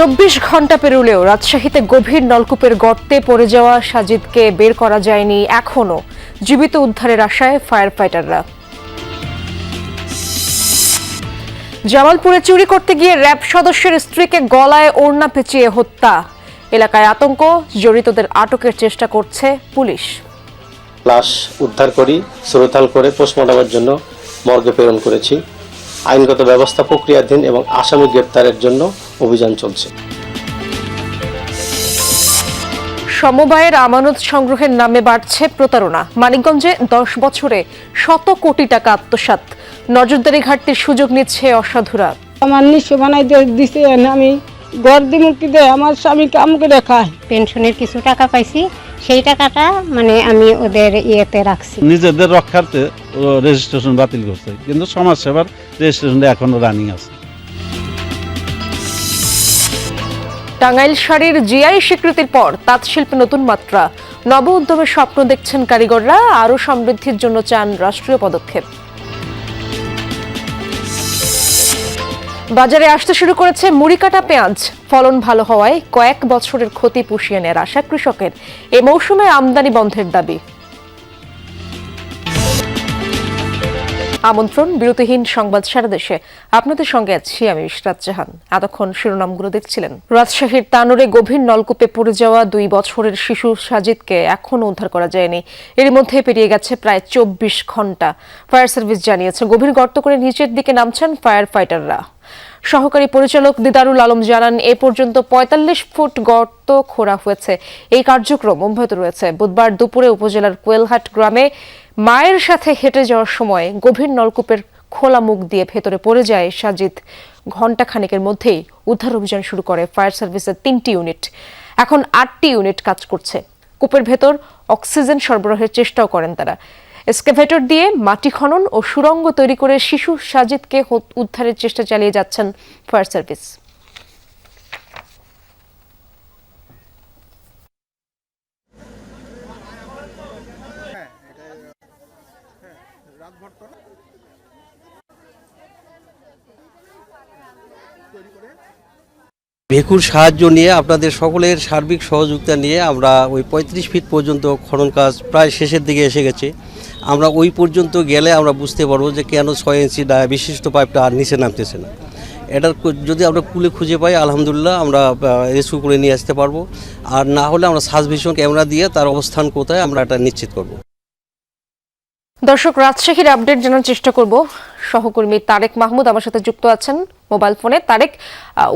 ২৪ ঘন্টা পেরোলেও রাজশাহীতে গভীর নলকূপের গর্তে পড়ে যাওয়া সাজিদকে বের করা যায়নি। এখনো জীবিত উদ্ধারের আশায় ফায়ার ফাইটাররা। জামালপুরে চুরি করতে গিয়ে র্যাব সদস্যের স্ত্রীকে গলায় ওড়না পেঁচিয়ে হত্যা। এলাকায় আতঙ্ক, জড়িতদের আটকের চেষ্টা করছে পুলিশ। লাশ উদ্ধার করি সুরতাল করে পোস্টমর্টমের জন্য মর্গে প্রেরণ করেছি। আইনগত ব্যবস্থা প্রক্রিয়াধীন এবং আসামি গ্রেপ্তারের জন্য অভিযান চলছে। সমবায়ের আমানত সংগ্রহের নামে বাড়ছে প্রতারণা। মানিকগঞ্জে 10 বছরে শত কোটি টাকা আত্মসাৎ। নজরদারি ঘাটতির সুযোগ নিচ্ছে অসাধুরা। আমার নিঃস্ব বানাই দিছে, আমি ঘর দিমুক্তি দেয় আমার স্বামীকে আমাকে দেখায়। পেনশনের কিছু টাকা পাইছি, সেই টাকাটা আমি ওদের ইয়েতে রাখছি। নিজেদের রক্ষার্থে রেজিস্ট্রেশন বাতিল করছে, কিন্তু সমাজসেবার রেজিস্ট্রেশনটা এখনো রানিং আছে। টাঙ্গাইল শাড়ির জিআই স্বীকৃতির পর তাঁত শিল্পে নতুন মাত্রা। নব উদ্যমের স্বপ্ন দেখছেন কারিগররা, আরও সমৃদ্ধির জন্য চান রাষ্ট্রীয় পদক্ষেপ। বাজারে আসতে শুরু করেছে মুড়িকাটা পেঁয়াজ। ফলন ভালো হওয়ায় কয়েক বছরের ক্ষতি পুষিয়ে নেয়ার আশা কৃষকের। এ মৌসুমে আমদানি বন্ধের দাবি। আমন্ত্রণ বিরতিহীন সংবাদ সারা দেশে। আপনাদের সঙ্গে আছি আমি ইশরাত জাহান। এতক্ষণ শিরোনামগুলো দেখছিলেন। রাজশাহীর তানোরে গভীর নলকূপে পড়ে যাওয়া 2 বছরের শিশু সাজিদকে এখনো উদ্ধার করা যায়নি। এর মধ্যে পেরিয়ে গেছে প্রায় 24 ঘন্টা। ফায়ার সার্ভিস জানিয়েছে গভীর গর্ত করে নিচের দিকে নামছেন ফায়ার ফাইটাররা। সহকারী পরিচালক দিদারুল আলম জানান, এ পর্যন্ত 45 ফুট গর্ত খোঁড়া হয়েছে। এই কার্যক্রম অব্যাহত রয়েছে। বুধবার দুপুরে উপজেলার কোয়েলহাট গ্রামে মায়ের সাথে হেঁটে যাওয়ার সময় গভীর নলকূপের খোলা মুখ দিয়ে ভেতরে পড়ে যায় সাজিদ। ঘণ্টাখানেকের মধ্যেই উদ্ধার অভিযান শুরু করে ফায়ার সার্ভিসের 3টি ইউনিট। এখন 8টি ইউনিট কাজ করছে। কূপের ভেতর অক্সিজেন সরবরাহের চেষ্টাও করেন তারা। এক্সকাভেটর দিয়ে মাটি খনন ও সুড়ঙ্গ তৈরি করে শিশু সাজিদকে উদ্ধারের চেষ্টা চালিয়ে যাচ্ছেন ফায়ার সার্ভিস। ভেকুর সাহায্য নিয়ে আপনাদের সকলের সার্বিক সহযোগিতা নিয়ে আমরা ওই 35 ফিট পর্যন্ত খনন কাজ প্রায় শেষের দিকে এসে গেছে। আমরা ওই পর্যন্ত গেলে আমরা বুঝতে পারবো যে কেন 6 ইঞ্চি বিশিষ্ট পাইপটা আর নিচে নামতেছে না। এটার যদি আমরা কুলে খুঁজে পাই আলহামদুলিল্লাহ আমরা রেস্কিউ করে নিয়ে আসতে পারবো, আর না হলে আমরা সার্ভিশন ক্যামেরা দিয়ে তার অবস্থান কোথায় আমরা এটা নিশ্চিত করব। দর্শক, রাজশাহীর আপডেট জানার চেষ্টা করব। সহকর্মী তারেক মাহমুদ আমার সাথে যুক্ত আছেন মোবাইল ফোনে। তারেক,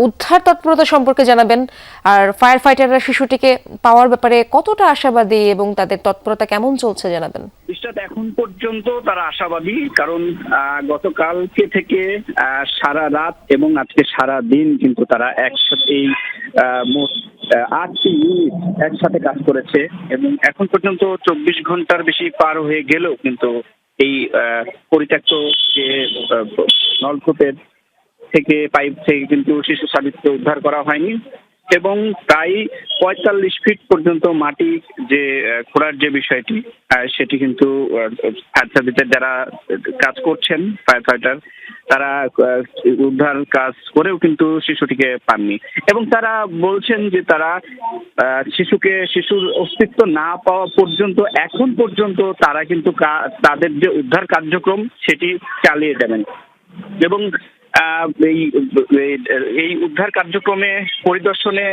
উদ্ধার তৎপরতা সম্পর্কে জানাবেন, আর ফায়ার ফাইটাররা শিশুটিকে পাওয়ার ব্যাপারে কতটা আশাবাদী এবং তাদের তৎপরতা কেমন চলছে জানাবেন। এখন পর্যন্ত তারা আশাবাদী, কারণ গতকালকে থেকে সারা রাত এবং আজকে সারা দিন কিন্তু তারা একসাথে মোট 8টি ইউনিট একসাথে কাজ করেছে এবং এখন পর্যন্ত 24 ঘন্টার বেশি পার হয়ে গেলেও কিন্তু এই পরিত্যক্ত যে নলকূপের থেকে পাইপ থেকে কিন্তু শিশু সাজিদকে উদ্ধার করা হয়নি এবং প্রায় 45 ফিট পর্যন্ত মাটি যে খোঁড়ার যে বিষয়টি সেটি কিন্তু ফায়ার সার্ভিসের যারা কাজ করছেন ফায়ার ফাইটার তারা উদ্ধার কাজ করেও কিন্তু শিশুটিকে পাননি এবং তারা বলছেন যে তারা শিশুর অস্তিত্ব না পাওয়া পর্যন্ত এখন পর্যন্ত তারা কিন্তু তাদের যে উদ্ধার কার্যক্রম সেটি চালিয়ে যাবেন এবং এই উদ্ধার কার্যক্রমে পরিদর্শনে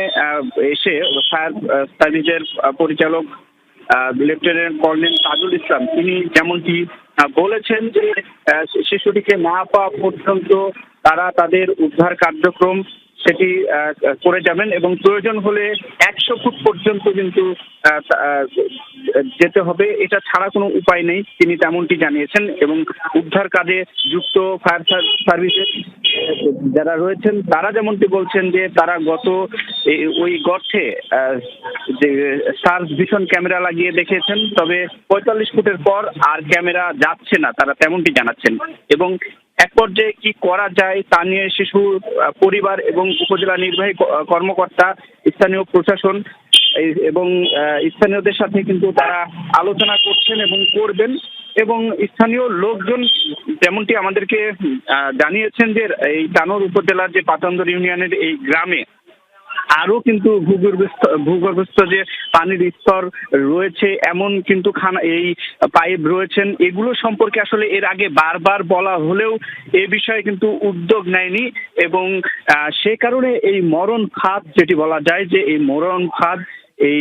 এসে ফায়ার সার্ভিসের পরিচালক লেফটেন্যান্ট কর্নেল তাজুল ইসলাম তিনি যেমনটি বলেছেন যে শিশুটিকে না পাওয়া পর্যন্ত তারা তাদের উদ্ধার কার্যক্রম সেটি করে যাবেন এবং প্রয়োজন হলে 100 ফুট পর্যন্ত কিন্তু যেতে হবে, এটা ছাড়া কোনো উপায় নেই তিনি তেমনটি জানিয়েছেন এবং উদ্ধার কাজে যুক্ত ফায়ার সার্ভিসের যারা রয়েছেন তারা যেমনটি বলছেন যে তারা ওই গর্তে যে সার্চ ভিশন ক্যামেরা লাগিয়ে দেখেছেন, তবে 45 ফুটের পর আর ক্যামেরা যাচ্ছে না তারা তেমনটি জানাচ্ছেন এবং এক পর্যায়ে কি করা যায় তা নিয়ে শিশু পরিবার এবং উপজেলা নির্বাহী কর্মকর্তা স্থানীয় প্রশাসন এবং স্থানীয়দের সাথে কিন্তু তারা আলোচনা করছেন এবং করবেন এবং স্থানীয় লোকজন যেমনটি আমাদেরকে জানিয়েছেন যে এই তানোর উপজেলার যে পাতান্দর ইউনিয়নের এই গ্রামে আরো কিন্তু ভূগর্ভস্থ যে পানির স্তর রয়েছে এমন কিন্তু এই পাইপ রয়েছেন, এগুলো সম্পর্কে আসলে এর আগে বারবার বলা হলেও এ বিষয়ে কিন্তু উদ্যোগ নেয়নি এবং সে কারণে এই মরণ ফাঁদ যেটি বলা যায় যে এই মরণ ফাঁদ এই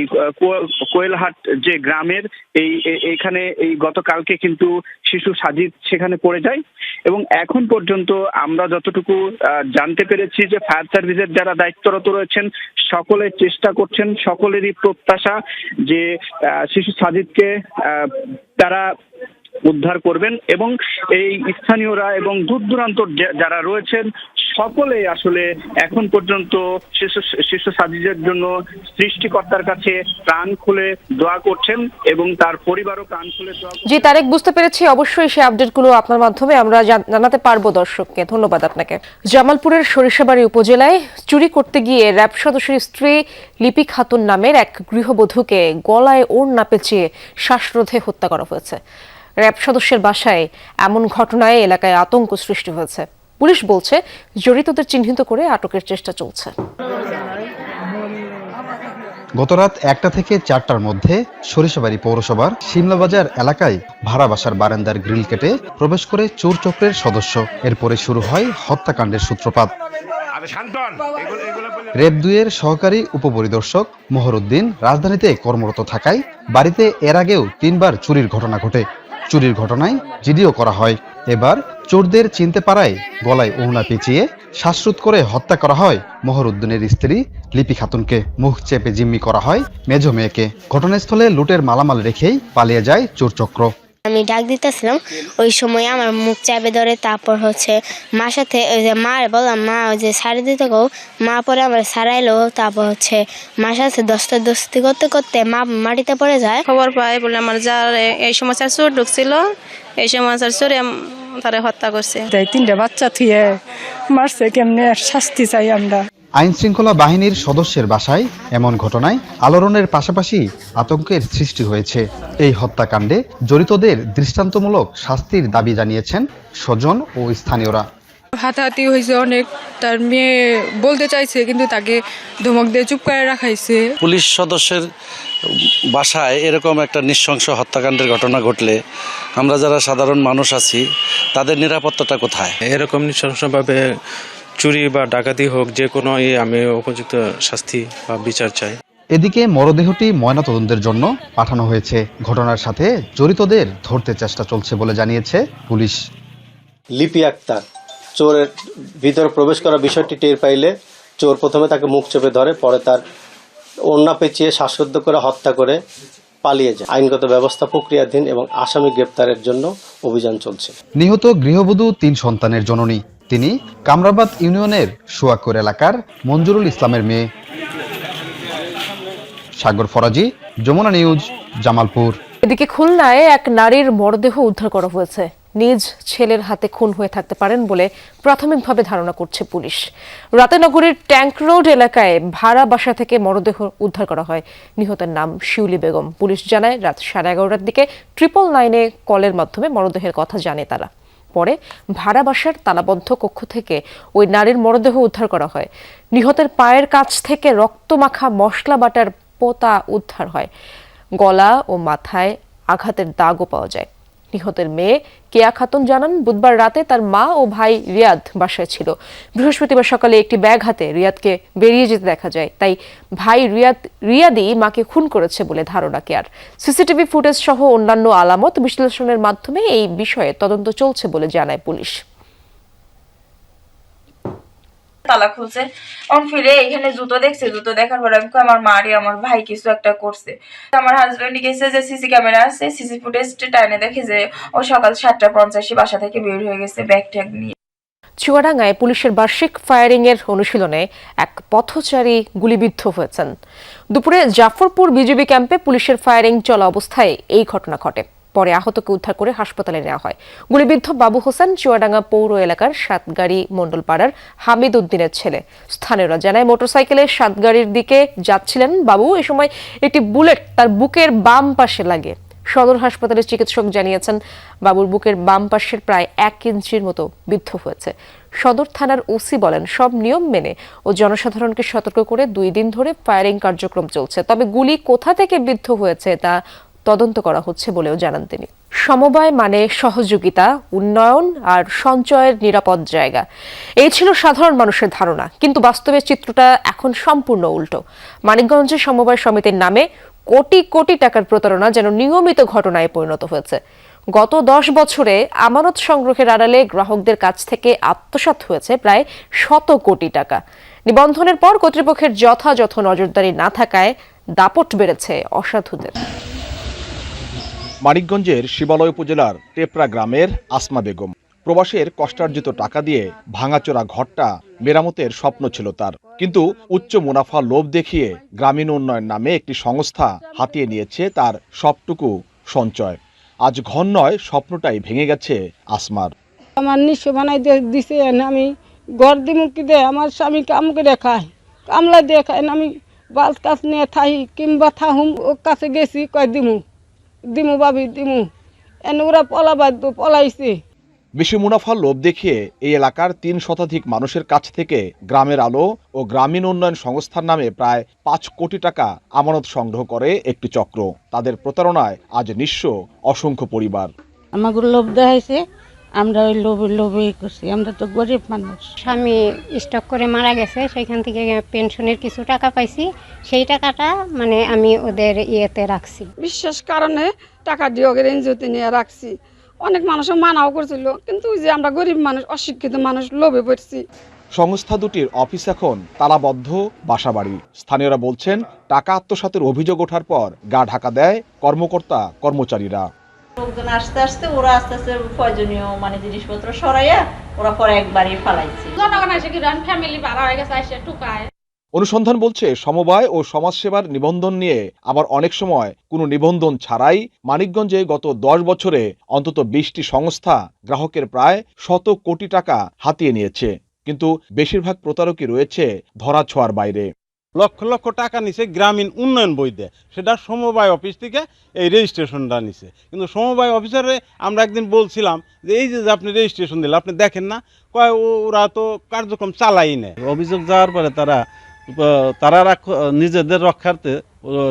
কোয়েলহাট যে গ্রামের এইখানে এই গতকালকে কিন্তু শিশু সাজিদ সেখানে পড়ে যায় এবং এখন পর্যন্ত আমরা যতটুকু জানতে পেরেছি যে ফায়ার সার্ভিসের যারা দায়িত্বরত রয়েছেন সকলে চেষ্টা করছেন, সকলেরই প্রত্যাশা যে শিশু সাজিদকে তারা উদ্ধার করবেন এবং এই স্থানীয়রা এবং দূর দূরান্ত যারা রয়েছেন সকলে আসলে এখন পর্যন্ত শিশু সাজিদের জন্য সৃষ্টিকর্তার কাছে প্রাণ খুলে দোয়া করছেন এবং তার পরিবারও প্রাণ খুলে দোয়া করছেন। জি তারেক, বুঝতে পেরেছি। অবশ্যই সেই আপডেটগুলো আপনার মাধ্যমে আমরা জানাতে পারবো দর্শককে। ধন্যবাদ আপনাকে। জামালপুরের সরিষাবাড়ী উপজেলায় চুরি করতে গিয়ে র্যাব সদস্যের স্ত্রী লিপি খাতুন নামের এক গৃহবধূকে গলায় ওড়না পেঁচিয়ে শ্বাসরোধে হত্যা করা হয়েছে। র্যাব সদস্যের বাসায় এমন ঘটনায় এলাকায় আতঙ্ক সৃষ্টি হয়েছে। পুলিশ বলছে জড়িতদের চিহ্নিত করে আটকের চেষ্টা চলছে। গতরাত 1টা থেকে 4টার মধ্যে সরিষাবাড়ী পৌরসভার শিমলাবাজার এলাকায় ভাড়া বাসার বারান্দার গ্রিল কেটে প্রবেশ করে চোর চক্রের সদস্য। এরপরে শুরু হয় হত্যাকাণ্ডের সূত্রপাত। র্যাব 2-এর সহকারী উপপরিদর্শক মোহরউদ্দিন রাজধানীতে কর্মরত থাকায় বাড়িতে এর আগেও 3বার চুরির ঘটনা ঘটে। চুরির ঘটনায় জিডিও করা হয়। এবার চোরদের চিনতে পারায় গলায় ওড়না পেঁচিয়ে শ্বাসরোধ করে হত্যা করা হয় মোহরউদ্দিনের স্ত্রী লিপি খাতুনকে। মুখ চেপে জিম্মি করা হয় মেজ মেয়েকে। ঘটনাস্থলে লুটের মালামাল রেখেই পালিয়ে যায় চোরচক্র। আমি ডাক দিতেছিলাম, ওই সময় আমার মুখ চাপে ধরে, তারপর মার সাথে ওই যে মার বললাম, মা ওই যে সারি দিতে গো, মা পরে আমার সারাইলো, তারপর মার সাথে দস্তি করতে করতে মা মাটিতে পড়ে যায়। খবর পাই বলে আমার যার এই সমস্যার চোর ঢুকছিল, এই সমস্যার চোরে তারা হত্যা করছে। 3টা বাচ্চা থুয়ে মারছে, কেমনে শাস্তি চাই আমরা। আইন শৃঙ্খলা বাহিনীর সদস্যের বাসায় এমন ঘটনায় আলোড়নের পাশাপাশি আতঙ্কের সৃষ্টি হয়েছে। এই হত্যাকাণ্ডে জড়িতদের দৃষ্টান্তমূলক শাস্তির দাবি জানিয়েছেন স্বজন ও স্থানীয়রা। হাতাহাতি হয়েছে অনেক, তার মেয়ে বলতে চাইছে কিন্তু তাকে ধমক দিয়ে চুপ করে রাখাইছে। পুলিশ সদস্যের বাসায় এরকম একটা নৃশংস হত্যাকাণ্ডের ঘটনা ঘটলে আমরা যারা সাধারণ মানুষ আছি তাদের নিরাপত্তাটা কোথায়? এরকম নৃশংসভাবে চুরি বা ডাকাতি হোক, যে কোনো আমি উপযুক্ত শাস্তি বা বিচার চাই। এদিকে মরদেহটি ময়নাতদন্তের জন্য পাঠানো হয়েছে। ঘটনার সাথে জড়িতদের ধরতে চেষ্টা চলছে বলে জানিয়েছে পুলিশ। লিপি আক্তার চোরের ভিতরে প্রবেশ করার বিষয়টি টের পাইলে চোর প্রথমে তাকে মুখ চেপে ধরে, পরে তার ওড়না পেঁচিয়ে শ্বাসরোধ করে হত্যা করে পালিয়ে যায়। আইনগত ব্যবস্থা প্রক্রিয়াধীন এবং আসামি গ্রেপ্তারের জন্য অভিযান চলছে। নিহত গৃহবধূ 3 সন্তানের জননী। তিনি কামরাবাদ ইউনিয়নের সুয়াকুর এলাকার মঞ্জুরুল ইসলামের মেয়ে। সাগর ফরাজি, যমুনা নিউজ, জামালপুর। এদিকে খুলনায় এক নারীর মরদেহ উদ্ধার করা হয়েছে। নিজ ছেলের হাতে খুন হয়ে থাকতে পারেন বলে প্রাথমিকভাবে ধারণা করছে পুলিশ। রাতে নগরীর ট্যাঙ্ক রোড এলাকায় ভাড়া বাসা থেকে মরদেহ উদ্ধার করা হয়। নিহতের নাম শিউলি বেগম। পুলিশ জানায় রাত 11:30টার দিকে 999-এ কলের মাধ্যমে মরদেহের কথা জানে তারা। পরে ভাড়া বাসার তালাবদ্ধ কক্ষ থেকে ওই নারীর মরদেহ উদ্ধার করা হয়। নিহতের পায়ের কাছ থেকে রক্তমাখা মশলা বাটার পোতা উদ্ধার হয়। গলা ও মাথায় আঘাতের দাগও পাওয়া যায়। নিহতের মেয়ে কেয়া খাতুন জানান, বুধবার রাতে তার মা ও ভাই রিয়াদ বাসায় ছিল। বৃহস্পতিবার সকালে একটি ব্যাগ হাতে রিয়াদকে বেরিয়ে যেতে দেখা যায়। তাই ভাই রিয়াদই মাকে খুন করেছে বলে ধারণা কেয়ার। সিসিটিভি ফুটেজ সহ অন্যান্য আলামত বিশ্লেষণের মাধ্যমে এই বিষয়ে তদন্ত চলছে বলে জানায় পুলিশ। তালা খুলছে, অন ফিরে এখানে জুতো দেখছে। জুতো দেখার পর আমি আমার মারি আমার ভাই কিছু একটা করছে। আমার হাজবেন্ড গেছে যে সিসি ক্যামেরা আছে, সিসি ফুটেজ টাইনে দেখে যে ও সকাল 7:50 বাসা থেকে বের হয়ে গেছে ব্যাগ ট্যাগ নিয়ে। চুয়াডাঙ্গায় পুলিশের বার্ষিক ফায়ারিং এর অনুশীলনে এক পথচারী গুলিবিদ্ধ হয়েছেন। দুপুরে জাফরপুর বিজিবি ক্যাম্পে পুলিশের ফায়ারিং চলা অবস্থায় এই ঘটনা ঘটে। পরে আহতকে উদ্ধার করে হাসপাতালে নেওয়া হয়। গুলিবিদ্ধ বাবু হোসেন চুয়াডাঙ্গা পৌর এলাকার সাতগাড়ি মণ্ডলপাড়ার হামিদ উদ্দিনের ছেলে। স্থানীয়রা জানায় মোটরসাইকেলে সাতগাড়ির দিকে যাচ্ছিলেন বাবু। এ সময় একটি বুলেট তার বুকের বাম পাশে লাগে। সদর হাসপাতালের চিকিৎসক জানিয়েছেন বাবুর বুকের বাম পাশের প্রায় 1 ইঞ্চির মতো বিদ্ধ হয়েছে। সদর থানার ওসি বলেন, সব নিয়ম মেনে ও জনসাধারণকে সতর্ক করে 2 দিন ধরে ফায়ারিং কার্যক্রম চলছে। তবে গুলি কোথা থেকে বিদ্ধ হয়েছে তা তদন্ত করা হচ্ছে বলেও জানান তিনি। সমবায় মানে সহযোগিতা, উন্নয়ন আর সঞ্চয়ের নিরাপদ জায়গা, এই ছিল সাধারণ মানুষের ধারণা। কিন্তু বাস্তবে চিত্রটা এখন সম্পূর্ণ উল্টো। মানিকগঞ্জে সমবায় সমিতির নামে কোটি কোটি টাকার প্রতারণা যেন নিয়মিত ঘটনায় পরিণত হয়েছে। গত 10 বছরে আমানত সংগ্রহের আড়ালে গ্রাহকদের কাছ থেকে আত্মসাৎ হয়েছে প্রায় 100 কোটি টাকা। নিবন্ধনের পর কর্তৃপক্ষের যথাযথ নজরদারি না থাকায় দাপট বেড়েছে অসাধুদের। মানিকগঞ্জের শিবালয় উপজেলার টেপরা গ্রামের আসমা বেগম প্রবাসের কষ্টার্জিত টাকা দিয়ে ভাঙাচোরা ঘরটা মেরামতের স্বপ্ন ছিল তার, কিন্তু উচ্চ মুনাফা লোভ দেখিয়ে গ্রামীণ উন্নয়ন নামে একটি সংস্থা হাতিয়ে নিয়েছে তার সবটুকু সঞ্চয়। আজ ঘর নয়, স্বপ্নটাই ভেঙে গেছে আসমার। আমার নিঃস্ব বানাই দিছে, আমি ঘর দিমু কি দে, আমার স্বামী কাম করে খায়, কামলা দিয়ে খায়, আমি বাস কাজ নিয়ে থাই কিংবা থাহুম ও কাছে গেছি, কয় দিমু ভাবি দিমু, এনে ওরা পলাইছে। বেশি মুনাফার লোভ দেখিয়ে এই এলাকার 3 শতাধিক মানুষের কাছ থেকে গ্রামের আলো ও গ্রামীণ উন্নয়ন সংস্থার নামে প্রায় 5 কোটি টাকা আমানত সংগ্রহ করে একটি চক্র। তাদের প্রতারণায় আজ নিঃস্ব অসংখ্য পরিবার। আমাকে লোভ দেখাইছে, আমরা ওই লোভে করছি, আমরা তো গরিব মানুষ। স্বামী স্টক করে মারা গেছে, সেখান থেকে পেনশনের কিছু টাকা পাইছি, সেই টাকাটা মানে আমি ওদের ইয়েতে রাখছি। বিশেষ কারণে টাকা দিয়ে ওকে এনজিওতে নিয়ে রাখছি। অনেক মানুষও মানাও করছিল, কিন্তু যে আমরা গরিব মানুষ, অশিক্ষিত মানুষ, লোভে পড়ছি। সংস্থা দুটির অফিস এখন তালাবদ্ধ বাসাবাড়ি। স্থানীয়রা বলছেন, টাকা আত্মসাতের অভিযোগ ওঠার পর গা ঢাকা দেয় কর্মকর্তা কর্মচারীরা। লোকজন আস্তে আস্তে প্রয়োজনীয় মানে জিনিসপত্র সরাইয়া ওরা পরে একবারই ফালাইছে। জনগণ এসে কি ফ্যামিলি ভাড়া হয়ে গেছে, এসে টুকায়। অনুসন্ধান বলছে, সমবায় ও সমাজসেবার নিবন্ধন নিয়ে আবার অনেক সময় কোনো নিবন্ধন ছাড়াই মানিকগঞ্জে গত 10 বছরে অন্তত 20টি সংস্থা গ্রাহকের প্রায় 100 কোটি টাকা হাতিয়ে নিয়েছে। কিন্তু বেশিরভাগ প্রতারকই রয়েছে ধরাছোঁয়ার বাইরে। লক্ষ লক্ষ টাকা নিছে গ্রামীণ উন্নয়ন বই দেয়, সেটা সমবায় অফিস থেকে এই রেজিস্ট্রেশনটা নিছে। কিন্তু সমবায় অফিসারে আমরা একদিন বলছিলাম যে এই যে আপনি রেজিস্ট্রেশন দিলে আপনি দেখেন না, কয় ওরা তো কার্যক্রম চালাই নেয়। অভিযোগ যাওয়ার পরে তারা নিজেদের রক্ষার্থে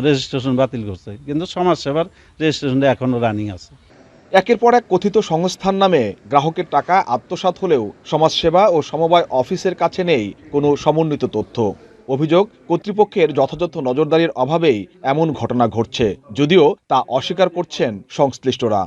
রেজিস্ট্রেশন বাতিল করছে, কিন্তু সমাজসেবার রেজিস্ট্রেশনটা এখনো রানিং আছে। একের পর এক কথিত সংস্থার নামে গ্রাহকের টাকা আত্মসাৎ হলেও সমাজসেবা ও সমবায় অফিসের কাছে নেই কোনো সমন্বিত তথ্য। অভিযোগ, কর্তৃপক্ষের যথাযথ নজরদারির অভাবেই এমন ঘটনা ঘটছে, যদিও তা অস্বীকার করছেন সংশ্লিষ্টরা।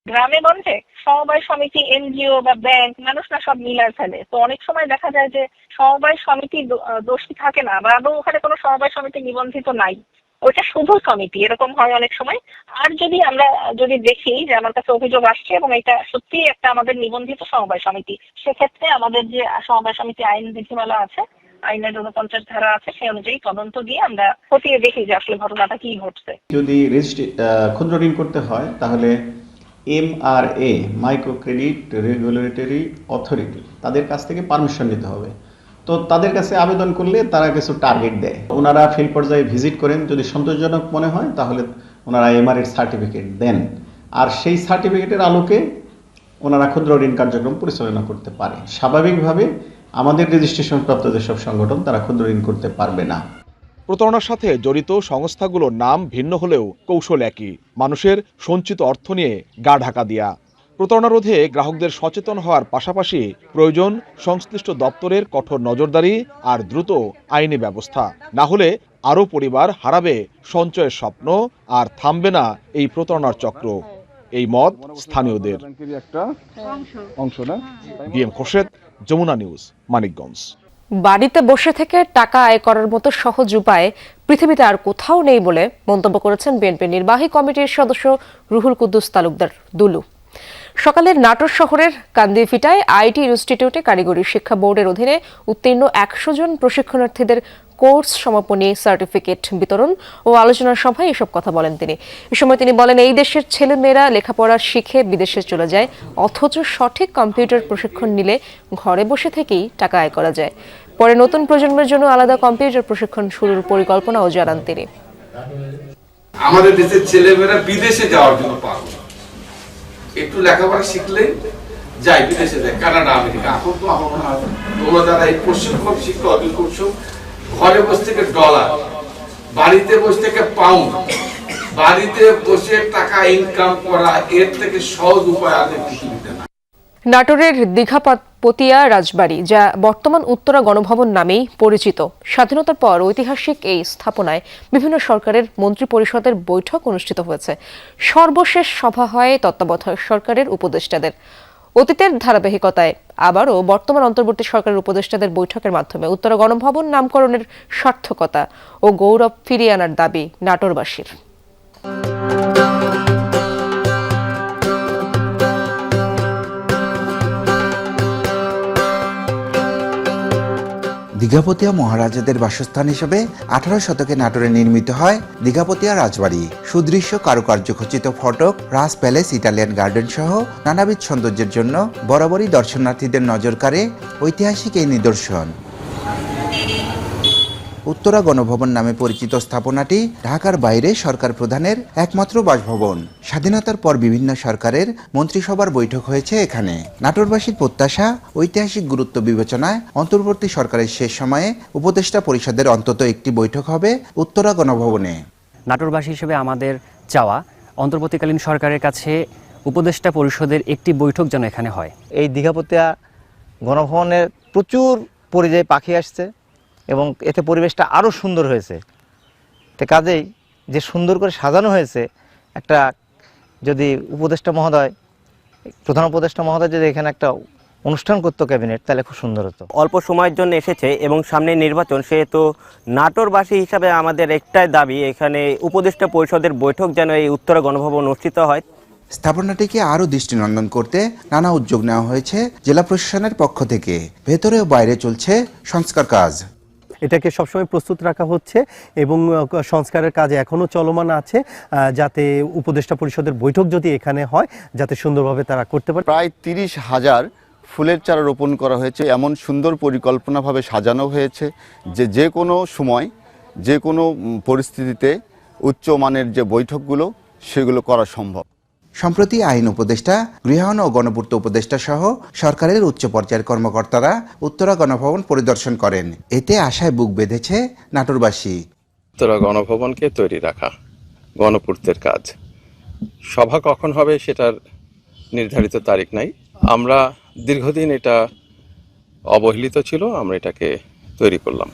গ্রামে গঞ্জে সমবায় সমিতি, এনজিও বা ব্যাংক, মানুষ না সব মিলায় ফেলে। তো অনেক সময় দেখা যায় যে সমবায় সমিতি দোষী থাকে না, বা ওখানে কোনো সমবায় সমিতি নিবন্ধিত নাই, ওইটা শুধু সমিতি, এরকম হয় অনেক সময়। আর আমরা যদি দেখি যে আমার কাছে অভিযোগ আসছে এবং এটা সত্যি একটা আমাদের নিবন্ধিত সমবায় সমিতি, সেক্ষেত্রে আমাদের যে সমবায় সমিতি আইন বিধিমালা আছে, আইনের 49 ধারা আছে, সেই অনুযায়ী তদন্ত দিয়ে আমরা খতিয়ে দেখি যে আসলে ঘটনাটা কি ঘটছে। যদি ক্ষুদ্র ঋণ করতে হয় তাহলে MRA, micro credit regulatory authority, তাদের কাছ থেকে পারমিশন নিতে হবে। তো তাদের কাছে আবেদন করলে তারা কিছু টার্গেট দেয়, ওনারা ফিল্ড পর্যায়ে ভিজিট করেন, যদি সন্তোষজনক মনে হয় তাহলে ওনারা MRA সার্টিফিকেট দেন, আর সেই সার্টিফিকেটের আলোকে ওনারা ক্ষুদ্র ঋণ কার্যক্রম পরিচালনা করতে পারে। স্বাভাবিকভাবে আমাদের রেজিস্ট্রেশন প্রাপ্ত যেসব সংগঠন, তারা ক্ষুদ্র ঋণ করতে পারবে না। প্রতারণার সাথে জড়িত সংস্থাগুলোর নাম ভিন্ন হলেও কৌশল একই, মানুষের সঞ্চিত অর্থ নিয়ে গা ঢাকা দেয়া। প্রতারণা রোধে গ্রাহকদের সচেতন হওয়ার পাশাপাশি প্রয়োজন সংশ্লিষ্ট দপ্তরের কঠোর নজরদারি আর দ্রুত আইনি ব্যবস্থা। না হলে আরও পরিবার হারাবে সঞ্চয়ের স্বপ্ন, আর থামবে না এই প্রতারণার চক্র। এই মত স্থানীয়দের। DM Khorshed, Jamuna news, Manikganj. বাড়িতে বসে থেকে টাকা আয় করার মতো সহজ উপায় পৃথিবীতে আর কোথাও নেই বলে মন্তব্য করেছেন বিএনপির নির্বাহী কমিটির সদস্য রুহুল কুদ্দুস তালুকদার দুলু। সকালে নাটোর শহরের কান্দিফিটায় আইটি ইনস্টিটিউটে কারিগরি শিক্ষা বোর্ডের অধীনে উত্তীর্ণ 100 জন প্রশিক্ষণার্থীদের কোর্স সমাপনী সার্টিফিকেট বিতরণ ও আলোচনা সভায় এসব কথা বলেন তিনি। এ সময় তিনি বলেন, এই দেশের ছেলেমেয়েরা লেখাপড়া শিখে বিদেশে চলে যায়, অথচ সঠিক কম্পিউটার প্রশিক্ষণ নিলে ঘরে বসে থেকেই টাকা আয় করা যায়। পরে নতুন প্রজন্মের জন্য আলাদা কম্পিউটার প্রশিক্ষণ শুরুর পরিকল্পনাও জানান তিনি। আমাদের দেশের ছেলেমেয়েরা বিদেশে যাওয়ার জন্য পাগল, একটু লেখাপড়া শিখলে যায়, বিদেশে যায়, কানাডা, আমেরিকা। এখন তো আমার মনে হয় তোমরা যারা এই প্রশিক্ষণ শিক্ষা অর্জন করছো, ঘরে বসে থেকে ডলার, বাড়িতে বসে থেকে পাউন্ড, বাড়িতে বসে টাকা ইনকাম করা এর থেকে সহজ উপায় আর পৃথিবীতে না। নাটোরের দীঘাপতিয়া রাজবাড়ি, যা বর্তমান উত্তরা গণভবন নামেই পরিচিত, স্বাধীনতার পর ঐতিহাসিক এই স্থাপনায় বিভিন্ন সরকারের মন্ত্রিপরিষদের বৈঠক অনুষ্ঠিত হয়েছে। সর্বশেষ সভা হয় তত্ত্বাবধায়ক সরকারের উপদেষ্টাদের। অতীতের ধারাবাহিকতায় আবারও বর্তমান অন্তর্বর্তী সরকারের উপদেষ্টাদের বৈঠকের মাধ্যমে উত্তরা গণভবন নামকরণের সার্থকতা ও গৌরব ফিরিয়ে আনার দাবি নাটোরবাসীর। দীঘাপতিয়া মহারাজাদের বাসস্থান হিসেবে 18 শতকে নাটোরে নির্মিত হয় দীঘাপতিয়া রাজবাড়ি। সুদৃশ্য কারুকার্য খচিত ফটক, রাজ প্যালেস, ইটালিয়ান গার্ডেন সহ নানাবিধ সৌন্দর্যের জন্য বরাবরই দর্শনার্থীদের নজর কাড়ে ঐতিহাসিক এই নিদর্শন। উত্তরা গণভবন নামে পরিচিত স্থাপনাটি ঢাকার বাইরে সরকার প্রধানের একমাত্র বাসভবন। স্বাধীনতার পর বিভিন্ন সরকারের মন্ত্রিসভার বৈঠক হয়েছে এখানে। নাটোরবাসীর প্রত্যাশা, ঐতিহাসিক গুরুত্ব বিবেচনায় অন্তর্বর্তী সরকারের শেষ সময়ে উপদেষ্টা পরিষদের অন্তত একটি বৈঠক হবে উত্তরা গণভবনে। নাটোরবাসী হিসেবে আমাদের চাওয়া অন্তর্বর্তীকালীন সরকারের কাছে উপদেষ্টা পরিষদের একটি বৈঠক যেন এখানে হয়। এই দীঘাপতিয়া গণভবনের প্রচুর পরিযায়ী পাখি আসছে এবং এতে পরিবেশটা আরও সুন্দর হয়েছে। তো কাজেই যে সুন্দর করে সাজানো হয়েছে, একটা যদি উপদেষ্টা মহোদয়, প্রধান উপদেষ্টা মহোদয় যদি এখানে একটা অনুষ্ঠান করতো ক্যাবিনেট, তাহলে খুব সুন্দর হতো। অল্প সময়ের জন্য এসেছে এবং সামনে নির্বাচন, সেহেতু নাটোরবাসী হিসাবে আমাদের একটাই দাবি, এখানে উপদেষ্টা পরিষদের বৈঠক যেন এই উত্তরা গণভবন অনুষ্ঠিত হয়। স্থাপনাটিকে আরও দৃষ্টিনন্দন করতে নানা উদ্যোগ নেওয়া হয়েছে জেলা প্রশাসনের পক্ষ থেকে। ভেতরে ও বাইরে চলছে সংস্কার কাজ। এটাকে সবসময় প্রস্তুত রাখা হচ্ছে এবং সংস্কারের কাজ এখনও চলমান আছে, যাতে উপদেষ্টা পরিষদের বৈঠক যদি এখানে হয় যাতে সুন্দরভাবে তারা করতে পারে। প্রায় 30,000 ফুলের চারা রোপণ করা হয়েছে। এমন সুন্দর পরিকল্পনাভাবে সাজানো হয়েছে যে কোনো সময়, যে কোনো পরিস্থিতিতে উচ্চমানের যে বৈঠকগুলো সেগুলো করা সম্ভব। সম্প্রতি আইন উপদেষ্টা, গৃহায়ন ও গণপূর্ত উপদেষ্টা সহ সরকারের উচ্চ পর্যায়ের কর্মকর্তারা উত্তরা গণভবন পরিদর্শন করেন। এতে আশায় বুক বেঁধেছে নাটোরবাসী। উত্তরা গণভবনকে তৈরি রাখা গণপূর্তের কাজ। সভা কখন হবে সেটার নির্ধারিত তারিখ নাই। আমরা দীর্ঘদিন এটা অবহেলিত ছিল, আমরা এটাকে তৈরি করলাম।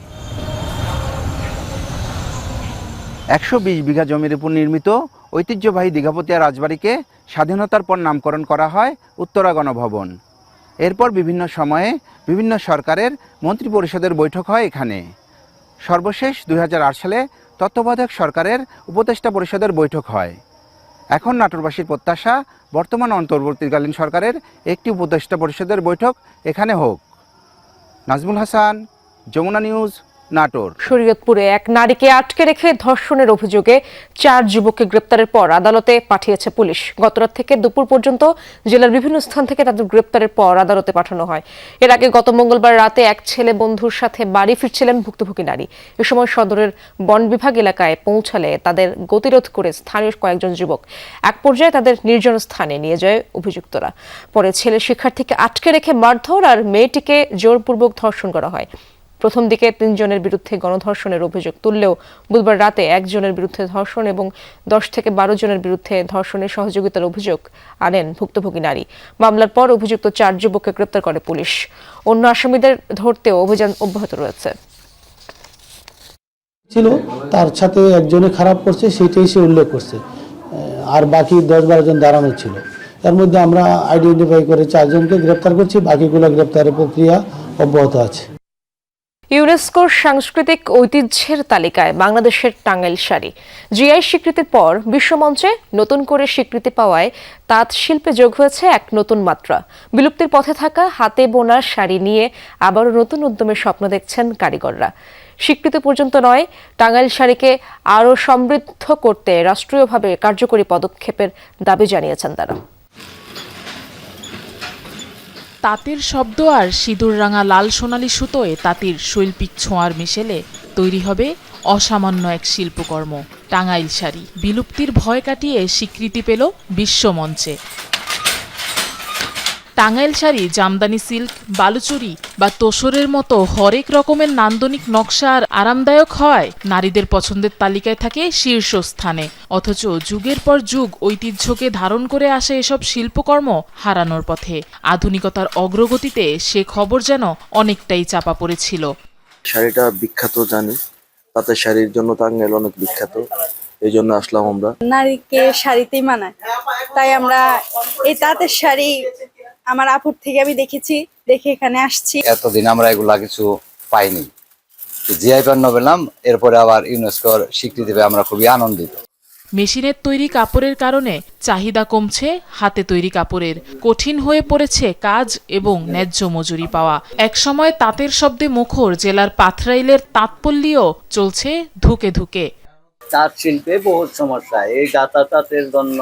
120 বিঘা জমির উপর নির্মিত ঐতিহ্যবাহী দীঘাপতিয়া রাজবাড়িকে স্বাধীনতার পর নামকরণ করা হয় উত্তরা গণভবন। এরপর বিভিন্ন সময়ে বিভিন্ন সরকারের মন্ত্রিপরিষদের বৈঠক হয় এখানে। সর্বশেষ 2008 সালে তত্ত্বাবধায়ক সরকারের উপদেষ্টা পরিষদের বৈঠক হয়। এখন নাটোরবাসীর প্রত্যাশা, বর্তমান অন্তর্বর্তীকালীন সরকারের একটি উপদেষ্টা পরিষদের বৈঠক এখানে হোক। নাজমুল হাসান, যমুনা নিউজ, নাটোর। শরীয়তপুরে এক নারীকে আটকে রেখে ধর্ষণের অভিযোগে 4 যুবককে গ্রেপ্তারের পর আদালতে পাঠিয়েছে পুলিশ। গতরাত থেকে দুপুর পর্যন্ত জেলার বিভিন্ন স্থান থেকে তাদের গ্রেপ্তারের পর আদালতে পাঠানো হয়। এর আগে গত মঙ্গলবার রাতে এক ছেলে বন্ধুর সাথে বাড়ি ফিরছিলেন ভুক্তভোগী নারী। এ সময় সদরের বন বিভাগ এলাকায় পৌঁছালে তাদের গতিরোধ করে স্থানীয় কয়েকজন যুবক। এক পর্যায়ে তাদের নির্জন স্থানে নিয়ে যায় অভিযুক্তরা। পরে ছেলে শিক্ষার্থীকে আটকে রেখে মারধর আর মেয়েটিকে জোরপূর্বক ধর্ষণ করা হয়। প্রথম দিকে 3 জনের বিরুদ্ধে গণধর্ষণের অভিযোগ তুললেও বুধবার রাতে 1 জনের বিরুদ্ধে ধর্ষণ এবং 10 থেকে 12 জনের বিরুদ্ধে ধর্ষণের সহযোগিতার অভিযোগ আনেন ভুক্তভোগী নারী। মামলার পর অভিযুক্ত 4 যুবককে গ্রেপ্তার করে পুলিশ। অন্য আসামিদের ধরতেও অভিযান অব্যাহত রয়েছে। ছিল তার সাথে একজনে খারাপ করছে, সেটাই সে উল্লেখ করছে, আর বাকি 10-12 জন দাঁড়ানো ছিল। এর মধ্যে আমরা আইডেন্টিফাই করে 4 জনকে গ্রেপ্তার করছি, বাকিগুলো গ্রেপ্তারের প্রক্রিয়া অব্যাহত আছে। ইউনেস্কোর সাংস্কৃতিক ঐতিহ্যের তালিকায় বাংলাদেশের টাঙ্গাইল শাড়ি জিআই স্বীকৃতির পর বিশ্বমঞ্চে নতুন করে স্বীকৃতি পাওয়ায় তাঁত শিল্পে যোগ হয়েছে এক নতুন মাত্রা। বিলুপ্তির পথে থাকা হাতে বোনা শাড়ি নিয়ে আবারও নতুন উদ্যমের স্বপ্ন দেখছেন কারিগররা। স্বীকৃতি পর্যন্ত নয়, টাঙ্গাইল শাড়িকে আরও সমৃদ্ধ করতে রাষ্ট্রীয়ভাবে কার্যকরী পদক্ষেপের দাবি জানিয়েছেন তারা। তাঁতের শব্দ আর সিঁদুররাঙা লাল সোনালি সুতোয় তাঁতির শৈল্পিক ছোঁয়ার মিশেলে তৈরি হবে অসামান্য এক শিল্পকর্ম টাঙ্গাইল শাড়ি। বিলুপ্তির ভয় কাটিয়ে স্বীকৃতি পেল বিশ্বমঞ্চে। টাঙ্গাইল শাড়ি, জামদানি সিল্ক, বালুচুরি বা তোসরের মতো হরেক রকমের নান্দনিক নকশা আর আরামদায়ক হয় নারীদের পছন্দের তালিকায় থাকে শীর্ষস্থানে। অথচ যুগের পর যুগ ঐতিহ্যকে ধারণ করে আসা এসব শিল্পকর্ম হারানোর পথে। আধুনিকতার অগ্রগতিতে সে খবর যেন অনেকটাই চাপা পড়েছিল। শাড়িটা বিখ্যাত জানি, তাঁতের শাড়ির জন্য টাঙ্গাইল অনেক বিখ্যাত, এই জন্য আসলাম আমরা। নারীকে শাড়িতেই মানায়, তাই আমরা এই তাঁতের শাড়ি আমার আপুর থেকে আমি দেখেছি, দেখে এখানে আসছি। এতদিন আমরা এগুলা কিছু পাইনি, জিআই পণ্য পেলাম, এরপরে আবার ইউনেস্কোর স্বীকৃতি পেয়ে আমরা খুবই আনন্দিত। মেশিনের তৈরি কাপড়ের কারণে চাহিদা কমছে হাতে তৈরি কাপড়ের, কঠিন হয়ে পড়েছে কাজ এবং ন্যায্য মজুরি পাওয়া। একসময় তাঁতের শব্দে মুখর জেলার পাথরাইলের তাঁতপল্লীও চলছে ধুকে ধুকে। তাঁত শিল্পে বহুত সমস্যা, এই গাঁথা তাঁতের জন্য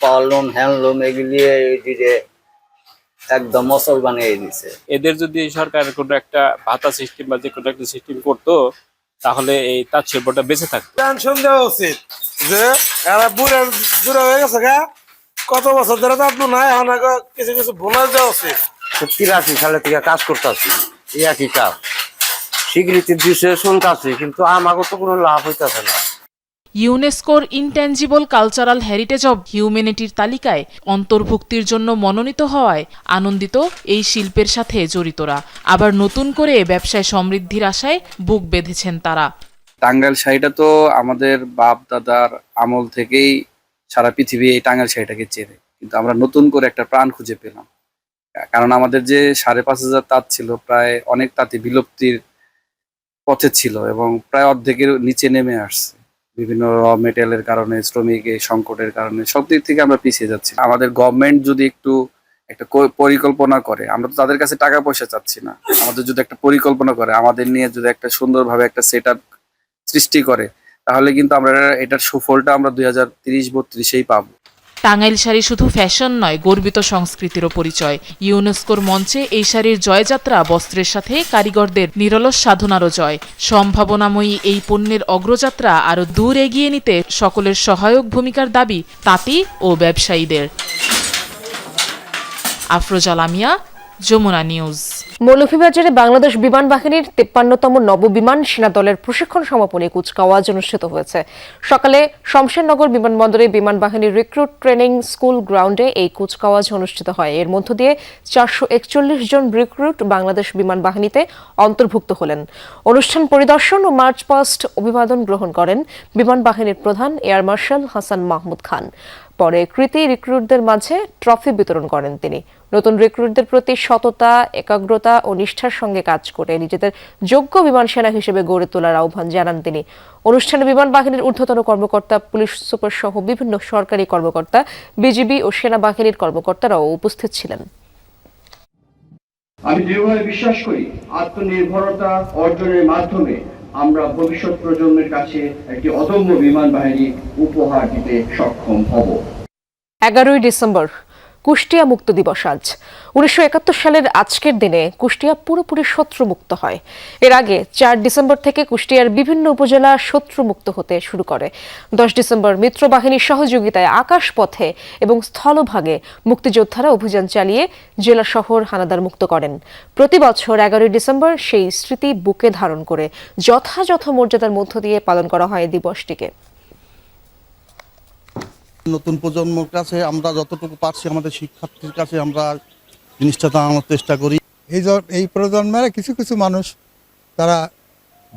পাওয়ারলুম, হ্যান্ডলুম এগুলি একদম মসল বানিয়ে দিছে। এদের যদি সরকার কোনো একটা ভাতা সিস্টেম বা যে কোনো একটা সিস্টেম করতো, তাহলে এই তাঁত শিল্পটা বেঁচে থাকতো। টেনশন দেওয়া উচিত যে এরা বুড়া হয়ে গেছে গা, কত বছর ধরে তাঁত বোনায়, এখন কিছু কিছু বোনাস দেওয়া উচিত। 83 সালে থেকে কাজ করতেছি, এই একই কাজ, স্বীকৃতি দিচ্ছে শুনতেছি, কিন্তু আমাকে তো কোনো লাভ হইতেছে না। ইউনেস্কোর ইনট্যাঞ্জিবল কালচারাল হেরিটেজ অব হিউম্যানিটির তালিকায় অন্তর্ভুক্তির জন্য মনোনীত হওয়ায় আনন্দিত এই শিল্পের সাথে জড়িতরা। আবার নতুন করে ব্যবসায় সমৃদ্ধির আশায় বুক বেঁধেছেন তারা। টাঙ্গাইল শাড়িটা তো আমাদের বাপ দাদার আমল থেকেই সারা পৃথিবী এই টাঙ্গাইল শাড়িটাকে চেনে, কিন্তু আমরা নতুন করে একটা প্রাণ খুঁজে পেলাম। কারণ আমাদের যে 5,500 তাঁত ছিল, প্রায় অনেক তাঁতি বিলুপ্তির পথে ছিল এবং প্রায় অর্ধেকের নিচে নেমে আসছে বিভিন্ন র মেটেরিয়ালের কারণে, শ্রমিক সংকটের কারণে। সব দিক থেকে আমরা পিছিয়ে যাচ্ছি। আমাদের গভর্নমেন্ট যদি একটু একটা পরিকল্পনা করে, আমরা তো তাদের কাছে টাকা পয়সা চাচ্ছি না, আমাদের যদি একটা পরিকল্পনা করে, আমাদের নিয়ে যদি একটা সুন্দরভাবে একটা সেট আপ সৃষ্টি করে, তাহলে কিন্তু আমরা এটার সুফলটা আমরা 2030-32-এই পাবো। টাঙ্গাইল শাড়ি শুধু ফ্যাশন নয়, গর্বিত সংস্কৃতিরও পরিচয়। ইউনেস্কোর মঞ্চে এই শাড়ির জয়যাত্রা বস্ত্রের সাথে কারিগরদের নিরলস সাধনারও জয়। সম্ভাবনাময়ী এই পণ্যের অগ্রযাত্রা আরও দূর এগিয়ে নিতে সকলের সহায়ক ভূমিকার দাবি তাঁতি ও ব্যবসায়ীদের। আফরোজা লামিয়া, যমুনা নিউজ। মৌলভীবাজারে বাংলাদেশ বিমান বাহিনীর 53তম নববিমান সেনা দলের প্রশিক্ষণ সমাপনী কুচকাওয়াজ অনুষ্ঠিত হয়েছে। সকালে শমশেরনগর বিমানবন্দরে বিমান বাহিনীর রিক্রুট ট্রেনিং স্কুল গ্রাউন্ডে এই কুচকাওয়াজ অনুষ্ঠিত হয়। এর মধ্য দিয়ে 441 জন রিক্রুট বাংলাদেশ বিমান বাহিনীতে অন্তর্ভুক্ত হলেন। অনুষ্ঠান পরিদর্শন ও মার্চ পাস্ট অভিবাদন গ্রহণ করেন বিমান বাহিনীর প্রধান এয়ার মার্শাল হাসান মাহমুদ খান। পরে কৃতি রিক্রুটদের মাঝে ট্রফি বিতরণ করেন তিনি। নতুন রিক্রুটদের প্রতি সততা, একাগ্রতা ও নিষ্ঠার সঙ্গে কাজ করে নিজেদের যোগ্য বিমান সেনা হিসেবে গড়ে তোলার আহ্বান জানান তিনি। অনুষ্ঠানে বিমান বাহিনীর ঊর্ধ্বতন কর্মকর্তা, পুলিশ সুপার সহ বিভিন্ন সরকারি কর্মকর্তা, বিজিবি ও সেনাবাহিনীর কর্মকর্তারাও উপস্থিত ছিলেন। আমি দৃঢ়ভাবে বিশ্বাস করি, আত্মনির্ভরতা অর্জনের মাধ্যমে আমরা ভবিষ্যৎ প্রজন্মের কাছে একটি অদম্য বিমান বাহিনী উপহার দিতে সক্ষম হব। 11ই ডিসেম্বর কুষ্টিয়া মুক্ত দিবস। আজ 1971 সালের আজকের দিনে কুষ্টিয়া পুরোপুরি শত্রুমুক্ত হয়। এর আগে 4 ডিসেম্বর থেকে কুষ্টিয়ার বিভিন্ন উপজেলা শত্রুমুক্ত হতে শুরু করে। 10 ডিসেম্বর মিত্র বাহিনীর সহযোগিতায় আকাশপথে এবং স্থলভাগে মুক্তিযোদ্ধারা অভিযান চালিয়ে জেলা শহর হানাদার মুক্ত করেন। প্রতি বছর 11ই ডিসেম্বর সেই স্মৃতি বুকে ধারণ করে যথাযথ মর্যাদার মধ্য দিয়ে পালন করা হয় দিবসটিকে। নতুন প্রজন্মের কাছে আমরা যতটুকু পারছি আমাদের শিক্ষার্থীর কাছে আমরা জিনিসটা জানানোর চেষ্টা করি। এই প্রজন্মের কিছু কিছু মানুষ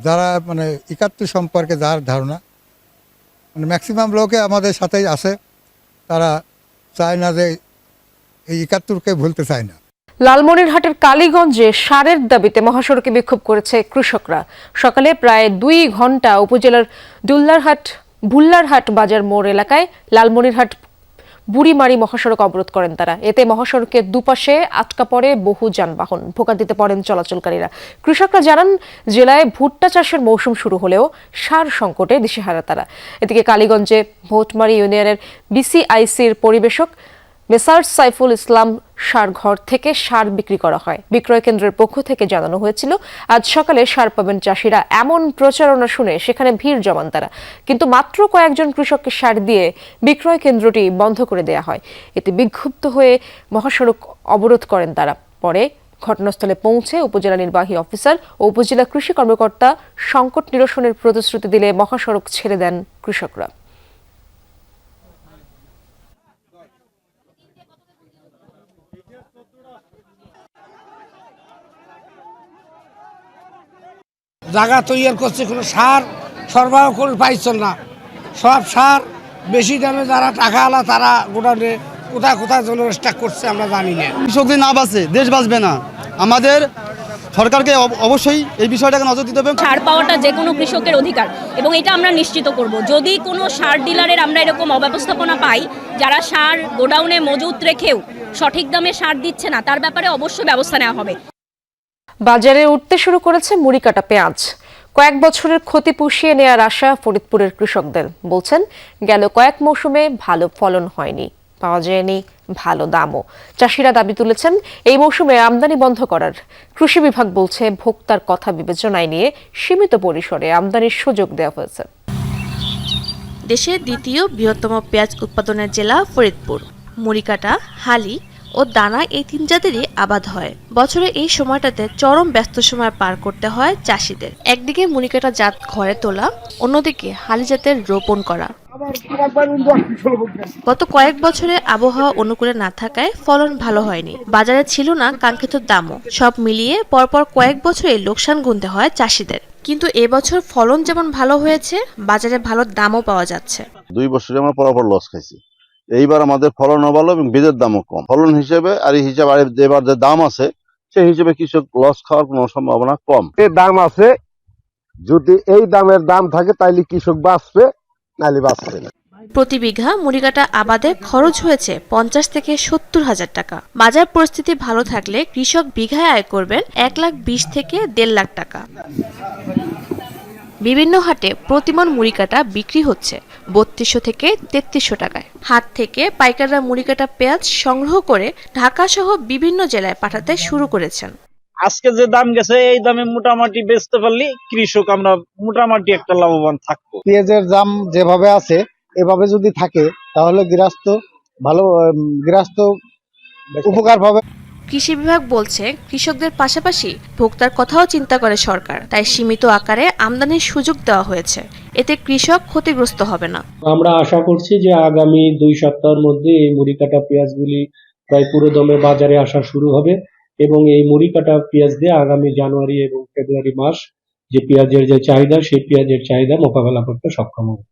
যারা মানে 71 সম্পর্কে যার ধারণা, মানে ম্যাক্সিমাম লোকে আমাদের সাথেই আছে, তারা চায় না যে এই 71কে ভুলতে চায় না। লালমনিরহাটের কালীগঞ্জে সারের দাবিতে মহাসড়কে বিক্ষোভ করেছে কৃষকরা। সকালে প্রায় 2 ঘন্টা উপজেলার ভুল্লারহাট বাজার মোড় এলাকায় লালমনিরহাট বুড়িমারি মহাসড়ক অবরোধ করেন তারা। এতে মহাসড়কের দুপাশে আটকা পড়ে বহু যানবাহন, ভোগান্তিতে পড়েন চলাচলকারীরা। কৃষকরা জানান, জেলায় ভুট্টা চাষের মৌসুম শুরু হলেও সার সংকটে দিশেহারা তারা। এদিকে কালীগঞ্জে ভোটমারি ইউনিয়নের বিসিআইসির পরিবেশক মেসার্স সাইফুল ইসলাম সার ঘর থেকে সার বিক্রি করা হয়। বিক্রয় কেন্দ্রের পক্ষ থেকে জানানো হয়েছিল আজ সকালে সার পাবেন চাষিরা। এমন প্রচারণা শুনে সেখানে ভিড় জমান তারা, কিন্তু মাত্র কয়েকজন কৃষককে সার দিয়ে বিক্রয় কেন্দ্রটি বন্ধ করে দেয়া হয়। এতে বিক্ষুব্ধ হয়ে মহাসড়ক অবরোধ করেন তারা। পরে ঘটনাস্থলে পৌঁছে উপজেলা নির্বাহী অফিসার ও উপজেলা কৃষি কর্মকর্তা সংকট নিরসনের প্রতিশ্রুতি দিলে মহাসড়ক ছেড়ে দেন কৃষকরা। জায়গা তৈরি করছে, কোনো সার সরবরাহ করে পাইছেন না। সব সার বেশি দামে যারা টাকা আলা তারা গোডাউনে কোথায় কোথায় জন্য স্টক করছে আমরা জানি না। কৃষক যদি না বাঁচে দেশ বাঁচবে না। আমাদের সরকারকে অবশ্যই এই বিষয়টাকে নজর দিতে হবে। সার পাওয়াটা যে কোনো কৃষকের অধিকার এবং এটা আমরা নিশ্চিত করব। যদি কোনো সার ডিলারের আমরা এরকম অব্যবস্থাপনা পাই, যারা সার গোডাউনে মজুত রেখেও সঠিক দামে সার দিচ্ছে না, তার ব্যাপারে অবশ্যই ব্যবস্থা নেওয়া হবে। বাজারে উঠতে শুরু করেছে মুড়ি কাটা পেঁয়াজ। কয়েক বছরের ক্ষতি পুষিয়ে নেয়ার আশা ফরিদপুরের কৃষকদের। বলছেন গেল কয়েক মৌসুমে ভালো ফলন হয়নি, পাওয়া যায়নি ভালো দামও। চাষিরা দাবি তুলেছেন এই মৌসুমে আমদানি বন্ধ করার। কৃষি বিভাগ বলছে ভোক্তার কথা বিবেচনায় নিয়ে সীমিত পরিসরে আমদানির সুযোগ দেওয়া হয়েছে। দেশের দ্বিতীয় বৃহত্তম পেঁয়াজ উৎপাদনের জেলা ফরিদপুর। মুড়িকাটা, হালি ও দানা এই তিন জাতেরই আবাদ হয়। বছরে এই সময়টাতে চরম ব্যস্ত সময় পার করতে হয় চাষিদের। একদিকে মুড়িকাটা জাত ঘরে তোলা, অন্যদিকে হালি জাতের রোপণ করা। গত কয়েক বছরে আবহাওয়া অনুকূলে না থাকায় ফলন ভালো হয়নি, বাজারে ছিল না কাঙ্ক্ষিত দামও। সব মিলিয়ে পরপর কয়েক বছরে লোকসান গুনতে হয় চাষিদের। কিন্তু এবছর ফলন যেমন ভালো হয়েছে, বাজারে ভালো দামও পাওয়া যাচ্ছে। 2 বছরে আমরা পরপর লস খাইছি। এইবার আমাদের ফলনও ভালো এবং বীজের দামও কম। ফলন হিসেবে আর এই হিসাবে এবার যে দাম আছে সেই হিসেবে কৃষক লস খাওয়ার কোনো সম্ভাবনা কম। এই দাম আছে, যদি এই দামের দাম থাকে তাইলে কৃষক বাঁচবে, নাইলে বাঁচবে না। প্রতি বিঘা মুড়িকাটা আবাদে খরচ হয়েছে 50 থেকে 70 হাজার টাকা। বাজার পরিস্থিতি ভালো থাকলে কৃষক বিঘায় আয় করবেন 1,20,000 থেকে 1.5 লাখ টাকা। বিভিন্ন হাটে প্রতিমন মুড়িকাটা বিক্রি হচ্ছে 3200 থেকে 3300 টাকায়। হাট থেকে পাইকাররা মুড়িকাটা পেঁয়াজ সংগ্রহ করে ঢাকা সহ বিভিন্ন জেলায় পাঠাতে শুরু করেছেন। আজকে যে দাম গেছে এই দামে মোটামুটি বেচতে পারলে কৃষক আমরা মোটামুটি একটা লাভবান থাকবো। পেঁয়াজের দাম যেভাবে আছে এভাবে যদি থাকে তাহলে গৃহস্থ উপকার পাবে। কৃষি বিভাগ বলছে কৃষকদের পাশাপাশি ভোক্তার কথাও চিন্তা করে সরকার, তাই সীমিত আকারে আমদানির সুযোগ দেওয়া হয়েছে। এতে কৃষক ক্ষতিগ্রস্ত হবে না। আমরা আশা করছি যে আগামী 2 সপ্তাহের মধ্যে এই মুড়িকাটা পেঁয়াজগুলি প্রায় পুরো দমে বাজারে আসা শুরু হবে এবং এই মুড়িকাটা পেঁয়াজ দিয়ে আগামী জানুয়ারি এবং ফেব্রুয়ারি মাস যে পেঁয়াজের যে চাহিদা, সেই পেঁয়াজের চাহিদা মোকাবেলা করতে সক্ষম হবে।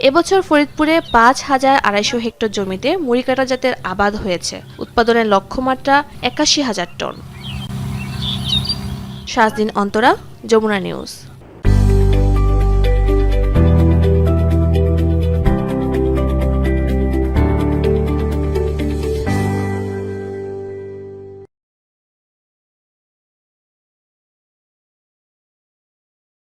এবছর ফরিদপুরে 5,250 হেক্টর জমিতে মুড়িকাটা জাতের আবাদ হয়েছে। উৎপাদনের লক্ষ্যমাত্রা 81,000 টন। 7 দিন অন্তরা, যমুনা নিউজ।